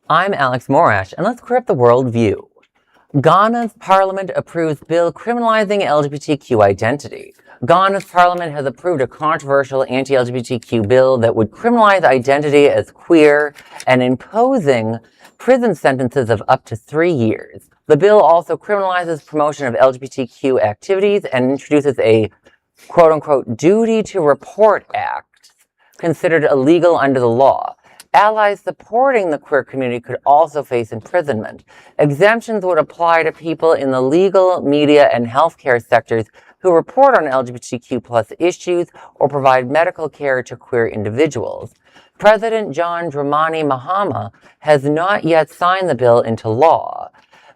I'm Alex Morash, and let's clear up the world view. Ghana's parliament approves bill criminalizing LGBTQ identity. Ghana's parliament has approved a controversial anti-LGBTQ bill that would criminalize identity as queer and imposing prison sentences of up to 3 years. The bill also criminalizes promotion of LGBTQ activities and introduces a quote-unquote duty to report act considered illegal under the law. Allies supporting the queer community could also face imprisonment. Exemptions would apply to people in the legal, media, and healthcare sectors who report on LGBTQ+ issues or provide medical care to queer individuals. President John Dramani Mahama has not yet signed the bill into law,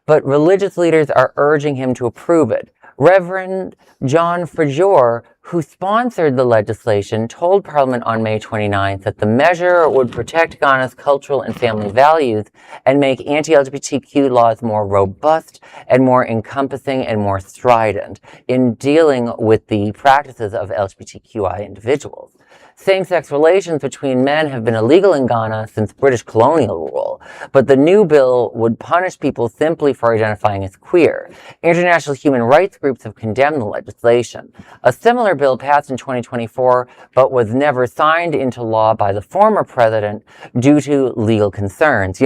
but religious leaders are urging him to approve it. Reverend John Frazier, who sponsored the legislation, told Parliament on May 29th that the measure would protect Ghana's cultural and family values and make anti-LGBTQ laws more robust and more encompassing and more strident in dealing with the practices of LGBTQI individuals. Same-sex relations between men have been illegal in Ghana since British colonial rule, but the new bill would punish people simply for identifying as queer. International human rights groups have condemned the legislation. A similar bill passed in 2024, but was never signed into law by the former president due to legal concerns.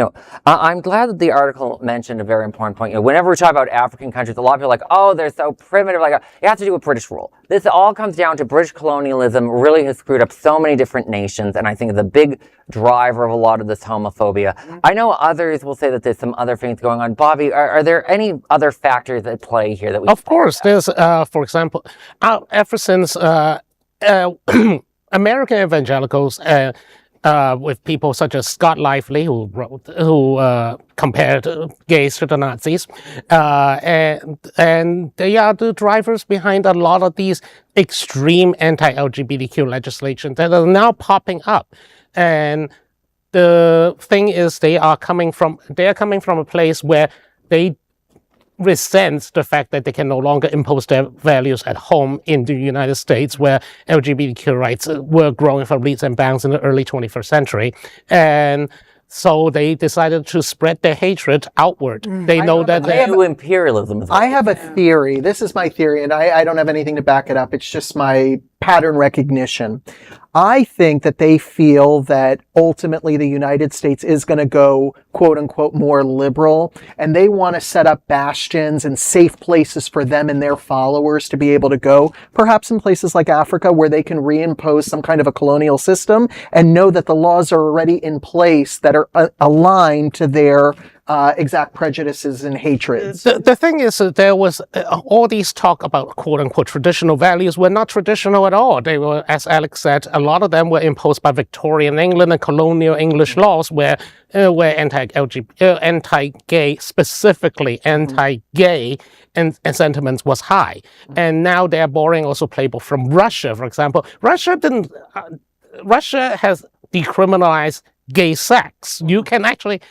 I'm glad that the article mentioned a very important point. Whenever we talk about African countries, a lot of people are like, oh, they're so primitive. Like, it has to do with British rule. This all comes down to British colonialism really has screwed up so many different nations, and I think it's a big driver of a lot of this homophobia. I know others will say that there's some other things going on. Bobby, are there any other factors at play here that we? Of course, there's, for example, ever since American evangelicals, with people such as Scott Lively, who compared gays to the Nazis, and they are the drivers behind a lot of these extreme anti-LGBTQ legislation that are now popping up. And the thing is, they are coming from a place where they resent the fact that they can no longer impose their values at home in the United States, where LGBTQ rights were growing from leaps and bounds in the early 21st century. And so they decided to spread their hatred outward. They know that they have imperialism. I have a theory. This is my theory, and I don't have anything to back it up. It's just my pattern recognition. I think that they feel that ultimately the United States is going to go, quote unquote, more liberal, and they want to set up bastions and safe places for them and their followers to be able to go, perhaps in places like Africa where they can reimpose some kind of a colonial system and know that the laws are already in place that are aligned to their exact prejudices and hatreds. The thing is, there was all these talk about quote-unquote traditional values were not traditional at all. They were, as Alex said, a lot of them were imposed by Victorian England and colonial English laws where anti-gay, specifically anti-gay and sentiments was high. And now they're borrowing also playbook from Russia, for example. Russia has decriminalized gay sex. You can actually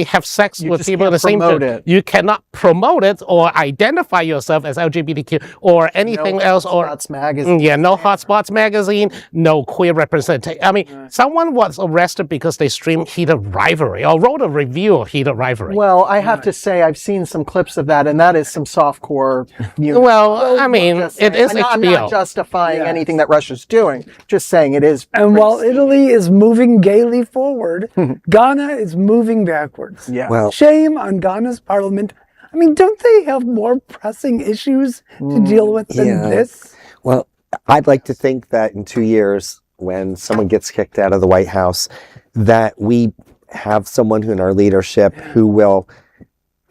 have sex with people of the same gender. You cannot promote it or identify yourself as LGBTQ or anything else. No Hotspots magazine. Yeah, no Hotspots magazine, no queer representation. I mean, someone was arrested because they streamed Heated Rivalry or wrote a review of Heated Rivalry. Well, I have to say I've seen some clips of that, and that is some softcore. Well, I mean, it is HBO. I'm not justifying anything that Russia's doing. Just saying it is. And while Italy is moving gaily forward, Ghana is moving backwards. Yeah. Well, shame on Ghana's parliament. I mean, don't they have more pressing issues to deal with than this? Well, I'd like to think that in 2 years, when someone gets kicked out of the White House, that we have someone who in our leadership who will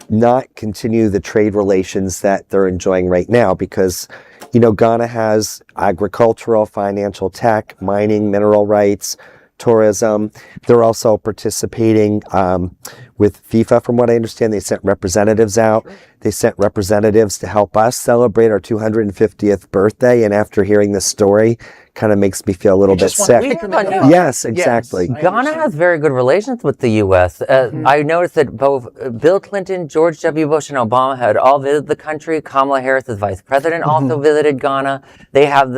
not continue the trade relations that they're enjoying right now, because, Ghana has agricultural, financial tech, mining, mineral rights, tourism. They're also participating with FIFA, from what I understand. They sent representatives out. Sure. They sent representatives to help us celebrate our 250th birthday. And after hearing this story, kind of makes me feel a little bit sick. Yes, exactly. Yes, Ghana has very good relations with the U.S. I noticed that both Bill Clinton, George W. Bush, and Obama had all visited the country. Kamala Harris, as vice president, also visited Ghana. They have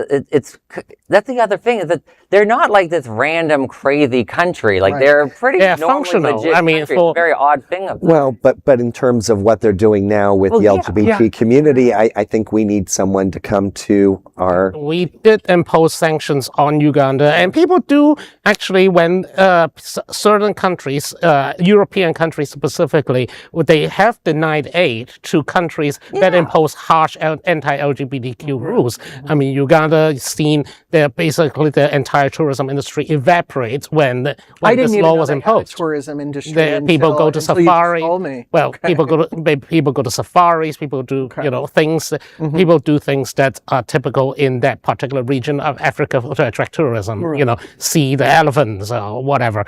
that's the other thing, is that they're not like this random crazy country. Like they're pretty functional. Legit I mean, country. It's a very odd thing of them. Well, but in terms of what they're doing now with the LGBT community, I think we need someone to come to our. We did impose sanctions on Uganda, and people do actually, when certain countries, European countries specifically, they have denied aid to countries that impose harsh anti-LGBTQ rules. I mean, Uganda is seen that basically the entire tourism industry evaporates when this law was imposed. Tourism industry. People go to safari. Well, people go to safaris. People do things. People do things that are typical in that particular region of Africa to attract tourism. Right. See the elephants or whatever.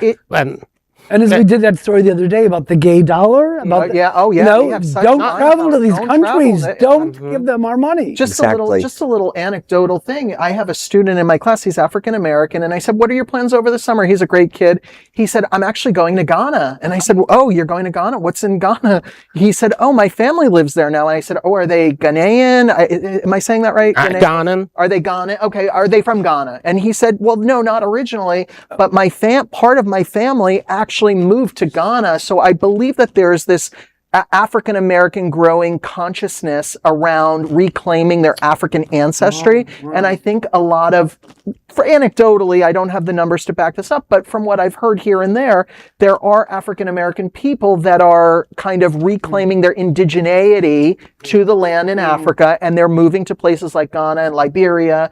And as we did that story the other day about the gay dollar, about don't travel to these countries. Don't give them our money. Just a little anecdotal thing. I have a student in my class. He's African American, and I said, "What are your plans over the summer?" He's a great kid. He said, "I'm actually going to Ghana." And I said, "Oh, you're going to Ghana? What's in Ghana?" He said, "Oh, my family lives there now." And I said, "Oh, are they Ghanaian? Am I saying that right? Ghanan. Are they Ghana? Okay, are they from Ghana?" And he said, "Well, no, not originally, but my part of my family actually moved to Ghana." So I believe that there's this African American growing consciousness around reclaiming their African ancestry. And I think a lot of, anecdotally, I don't have the numbers to back this up, but from what I've heard here and there are African American people that are kind of reclaiming their indigeneity to the land in Africa, and they're moving to places like Ghana and Liberia.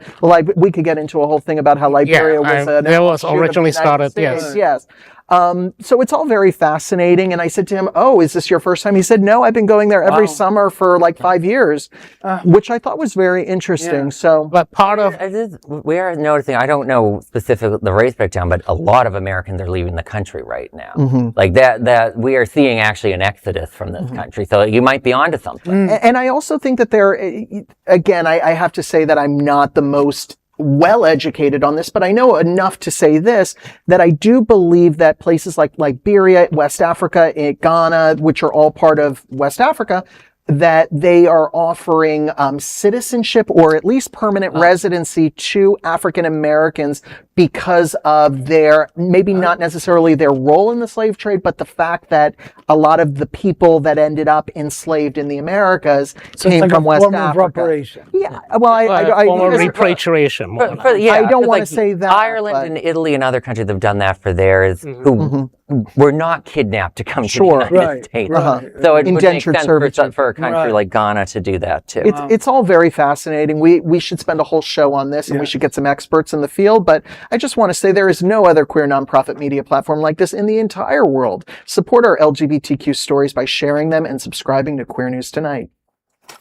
We could get into a whole thing about how Liberia was originally started. Yes. So it's all very fascinating. And I said to him, "Oh, is this your first time?" He said, "No, I've been going there every summer for like 5 years," which I thought was very interesting. Yeah. So, but part of we are noticing, I don't know specifically the race breakdown, but a lot of Americans are leaving the country right now. Like that we are seeing actually an exodus from this country. So you might be onto something. And I also think that again, I have to say that I'm not the most well-educated on this, but I know enough to say this, that I do believe that places like Liberia, West Africa, Ghana, which are all part of West Africa, that they are offering citizenship or at least permanent residency to African Americans because of their, maybe not necessarily their role in the slave trade, but the fact that a lot of the people that ended up enslaved in the Americas came from West Africa. Reparation. Yeah, well, repatriation. I don't want to say that. Ireland and Italy and other countries have done that for theirs, who were not kidnapped to come to the United States. So it would make sense for a country like Ghana to do that too. It's all very fascinating. We should spend a whole show on this, and we should get some experts in the field. But I just want to say there is no other queer nonprofit media platform like this in the entire world. Support our LGBTQ stories by sharing them and subscribing to Queer News Tonight.